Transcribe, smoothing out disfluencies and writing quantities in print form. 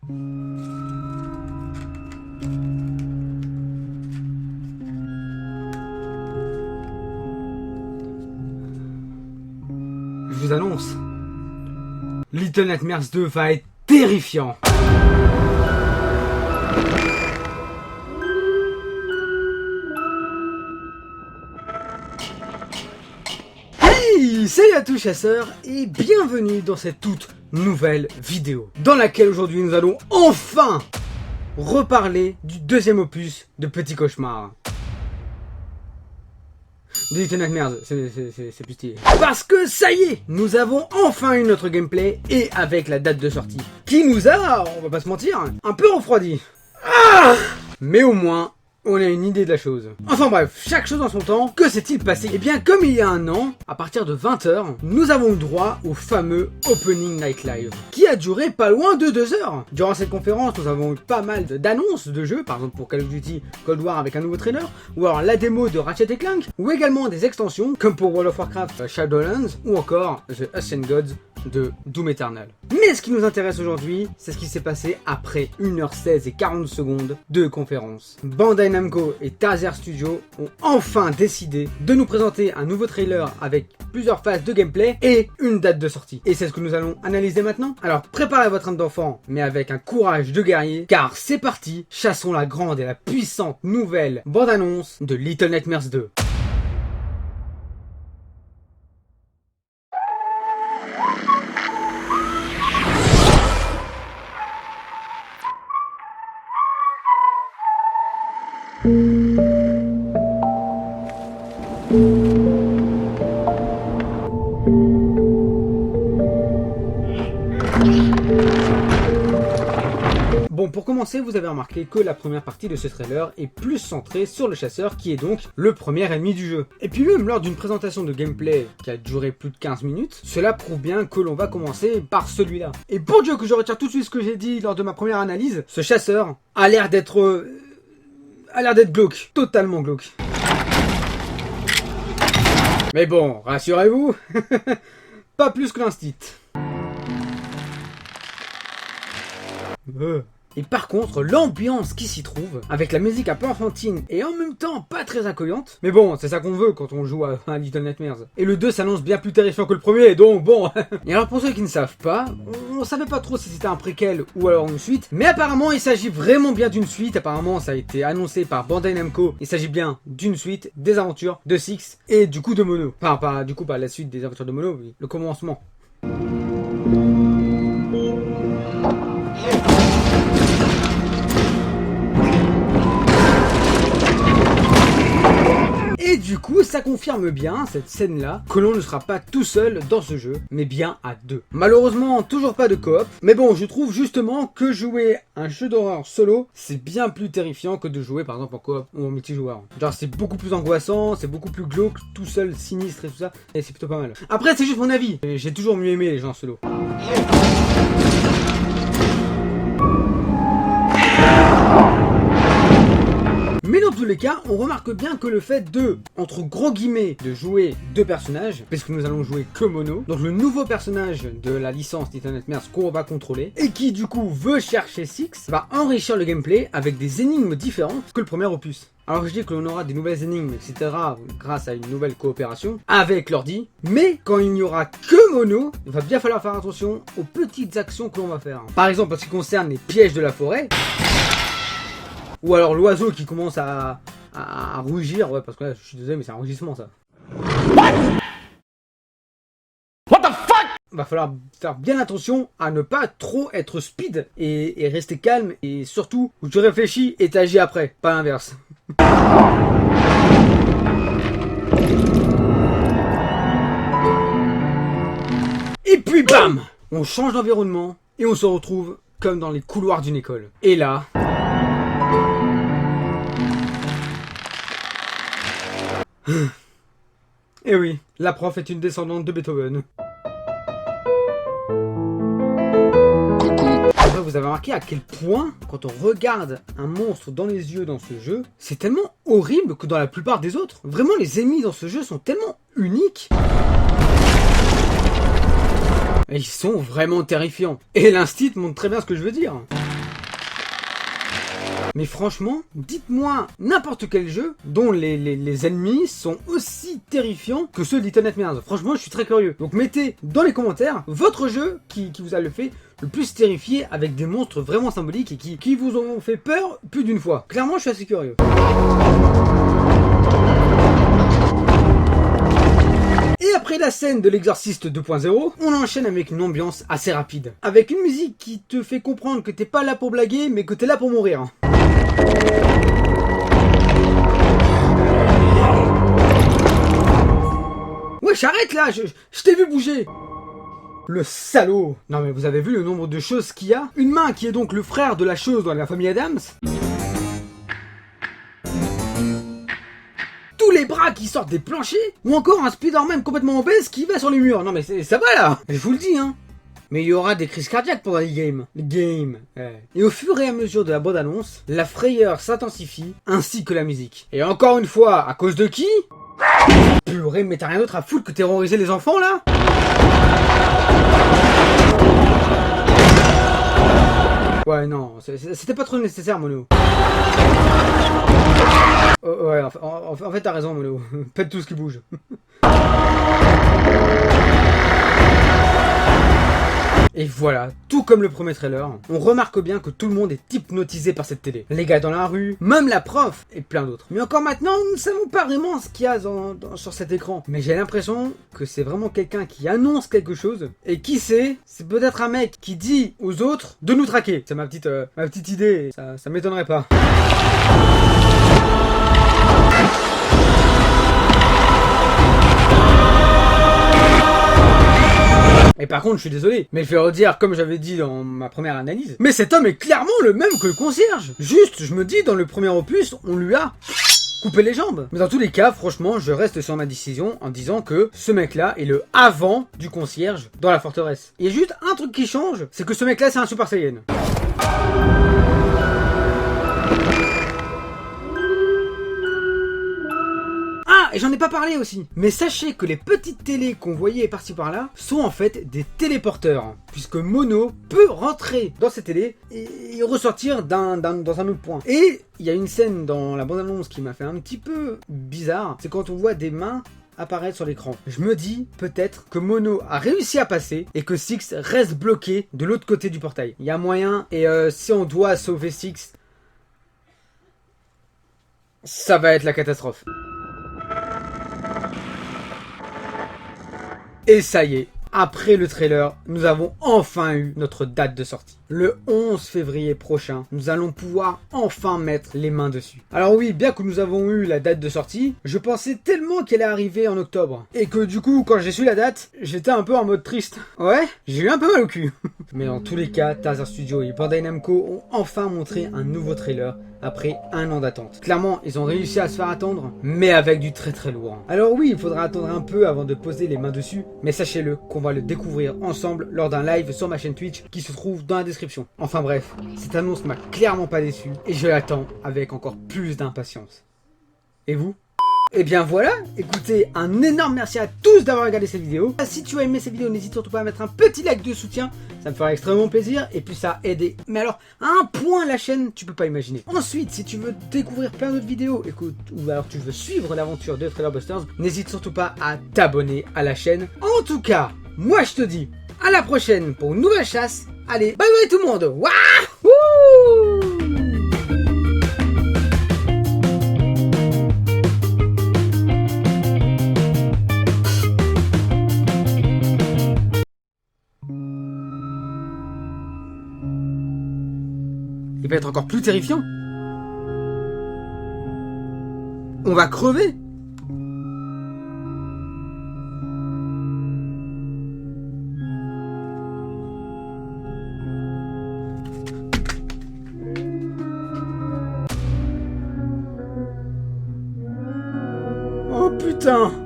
Je vous annonce, Little Nightmares 2 va être terrifiant. Hey, salut à tous chasseurs et bienvenue dans cette toute nouvelle vidéo dans laquelle aujourd'hui nous allons enfin reparler du deuxième opus de Petit Cauchemar. De Little Nightmares, c'est plus stylé. Parce que ça y est, nous avons enfin eu notre gameplay et avec la date de sortie. Qui nous a, on va pas se mentir, un peu refroidi. Mais au moins, on a une idée de la chose. Enfin bref, chaque chose en son temps, que s'est-il passé? Eh bien comme il y a un an, à partir de 20h, nous avons eu droit au fameux Opening Night Live, qui a duré pas loin de 2 heures. Durant cette conférence, nous avons eu pas mal d'annonces de jeux, par exemple pour Call of Duty Cold War avec un nouveau trailer, ou alors la démo de Ratchet & Clank, ou également des extensions, comme pour World of Warcraft Shadowlands, ou encore The Ascent Gods de Doom Eternal. Mais ce qui nous intéresse aujourd'hui, c'est ce qui s'est passé après 1h16 et 40 secondes de conférence. Bandai Namco et Taser Studio ont enfin décidé de nous présenter un nouveau trailer avec plusieurs phases de gameplay et une date de sortie. Et c'est ce que nous allons analyser maintenant. Alors préparez votre âme d'enfant, mais avec un courage de guerrier, car c'est parti, chassons la grande et la puissante nouvelle bande-annonce de Little Nightmares 2. Bon, pour commencer, vous avez remarqué que la première partie de ce trailer est plus centrée sur le chasseur qui est donc le premier ennemi du jeu. Et puis même lors d'une présentation de gameplay qui a duré plus de 15 minutes, cela prouve bien que l'on va commencer par celui-là. Et pour Dieu que je retire tout de suite ce que j'ai dit lors de ma première analyse, ce chasseur a l'air d'être glauque, totalement glauque. Mais bon, rassurez-vous, pas plus que l'instit. Et par contre, l'ambiance qui s'y trouve, avec la musique un peu enfantine et en même temps pas très accueillante, mais bon, c'est ça qu'on veut quand on joue à Little Nightmares. Et le 2 s'annonce bien plus terrifiant que le premier, donc bon. Et alors pour ceux qui ne savent pas, on savait pas trop si c'était un préquel ou alors une suite, mais apparemment il s'agit vraiment bien d'une suite. Apparemment ça a été annoncé par Bandai Namco, il s'agit bien d'une suite des aventures de Six et du coup de Mono. Enfin pas du coup pas la suite des aventures de Mono, mais le commencement. Et du coup, ça confirme bien, cette scène-là, que l'on ne sera pas tout seul dans ce jeu, mais bien à deux. Malheureusement, toujours pas de coop, mais bon, je trouve justement que jouer un jeu d'horreur solo, c'est bien plus terrifiant que de jouer par exemple en coop ou en multijoueur. Genre, c'est beaucoup plus angoissant, c'est beaucoup plus glauque, tout seul, sinistre et tout ça, et c'est plutôt pas mal. Après, c'est juste mon avis, j'ai toujours mieux aimé les gens solo. Mais dans tous les cas, on remarque bien que le fait de, entre gros guillemets, de jouer deux personnages, puisque nous allons jouer que Mono, donc le nouveau personnage de la licence Little Nightmares qu'on va contrôler, et qui du coup veut chercher Six, va enrichir le gameplay avec des énigmes différentes que le premier opus. Alors je dis que l'on aura des nouvelles énigmes, etc. grâce à une nouvelle coopération avec l'ordi, mais quand il n'y aura que Mono, il va bien falloir faire attention aux petites actions que l'on va faire. Par exemple, en ce qui concerne les pièges de la forêt, ou alors l'oiseau qui commence à rougir, ouais, parce que là, je suis désolé, mais c'est un rugissement, ça. What the fuck? Va falloir faire bien attention à ne pas trop être speed et rester calme, et surtout, où tu réfléchis et t'agis après, pas l'inverse. Et puis bam! On change d'environnement, et on se retrouve comme dans les couloirs d'une école. Et là... Et oui, la prof est une descendante de Beethoven. Après, vous avez remarqué à quel point, quand on regarde un monstre dans les yeux dans ce jeu, c'est tellement horrible que dans la plupart des autres. Vraiment, les ennemis dans ce jeu sont tellement uniques. Et ils sont vraiment terrifiants. Et l'instit montre très bien ce que je veux dire. Mais franchement, dites-moi n'importe quel jeu dont les ennemis sont aussi terrifiants que ceux de Little Nightmares. Franchement, je suis très curieux. Donc mettez dans les commentaires votre jeu qui vous a le fait le plus terrifié avec des monstres vraiment symboliques et qui vous ont fait peur plus d'une fois. Clairement, je suis assez curieux. Et après la scène de l'exorciste 2.0, on enchaîne avec une ambiance assez rapide. Avec une musique qui te fait comprendre que t'es pas là pour blaguer, mais que t'es là pour mourir. Ouais, j'arrête là, je t'ai vu bouger. Le salaud! Non mais vous avez vu le nombre de choses qu'il y a? Une main qui est donc le frère de la chose dans la famille Adams. Tous les bras qui sortent des planchers. Ou encore un Spider-Man complètement obèse qui va sur les murs. Non mais ça va là! Je vous le dis hein! Mais il y aura des crises cardiaques pendant les games. Et au fur et à mesure de la bande-annonce, la frayeur s'intensifie, ainsi que la musique. Et encore une fois, à cause de qui? Purée, mais t'as rien d'autre à foutre que terroriser les enfants là? Ouais, non, c'était pas trop nécessaire, Mono. Ouais, en fait, t'as raison, Mono. Pète tout ce qui bouge. Et voilà, tout comme le premier trailer, on remarque bien que tout le monde est hypnotisé par cette télé. Les gars dans la rue, même la prof, et plein d'autres. Mais encore maintenant, nous ne savons pas vraiment ce qu'il y a sur cet écran. Mais j'ai l'impression que c'est vraiment quelqu'un qui annonce quelque chose. Et qui sait, c'est peut-être un mec qui dit aux autres de nous traquer. C'est ma petite idée, ça m'étonnerait pas. Et par contre, je suis désolé, mais il faut redire, comme j'avais dit dans ma première analyse, mais cet homme est clairement le même que le concierge. Juste, je me dis, dans le premier opus, on lui a coupé les jambes. Mais dans tous les cas, franchement, je reste sur ma décision en disant que ce mec-là est le avant du concierge dans la forteresse. Il y a juste un truc qui change, c'est que ce mec-là, c'est un Super Saiyan. Et j'en ai pas parlé aussi. Mais sachez que les petites télés qu'on voyait par-ci par-là sont en fait des téléporteurs. Puisque Mono peut rentrer dans ces télés et ressortir dans un autre point. Et il y a une scène dans la bande-annonce qui m'a fait un petit peu bizarre. C'est quand on voit des mains apparaître sur l'écran. Je me dis peut-être que Mono a réussi à passer et que Six reste bloqué de l'autre côté du portail. Il y a moyen et si on doit sauver Six, ça va être la catastrophe. Et ça y est, après le trailer, nous avons enfin eu notre date de sortie. Le 11 février prochain, nous allons pouvoir enfin mettre les mains dessus. Alors oui, bien que nous avons eu la date de sortie, je pensais tellement qu'elle est arrivée en octobre. Et que du coup, quand j'ai su la date, j'étais un peu en mode triste. Ouais, j'ai eu un peu mal au cul. Mais dans tous les cas, Taser Studio et Bandai Namco ont enfin montré un nouveau trailer après un an d'attente. Clairement, ils ont réussi à se faire attendre, mais avec du très très lourd. Alors oui, il faudra attendre un peu avant de poser les mains dessus, mais sachez-le qu'on va le découvrir ensemble lors d'un live sur ma chaîne Twitch qui se trouve dans la description. Enfin bref, cette annonce m'a clairement pas déçu et je l'attends avec encore plus d'impatience. Et vous ? Et bien voilà, écoutez, un énorme merci à tous d'avoir regardé cette vidéo. Si tu as aimé cette vidéo, n'hésite surtout pas à mettre un petit like de soutien, ça me fera extrêmement plaisir et puis ça a aidé. Mais alors, à un point la chaîne, tu peux pas imaginer. Ensuite, si tu veux découvrir plein d'autres vidéos, écoute, ou alors tu veux suivre l'aventure de Trailer Busters, n'hésite surtout pas à t'abonner à la chaîne. En tout cas, moi je te dis à la prochaine pour une nouvelle chasse. Allez, bye bye tout le monde. Wouhou! Il va être encore plus terrifiant. On va crever. Oh putain.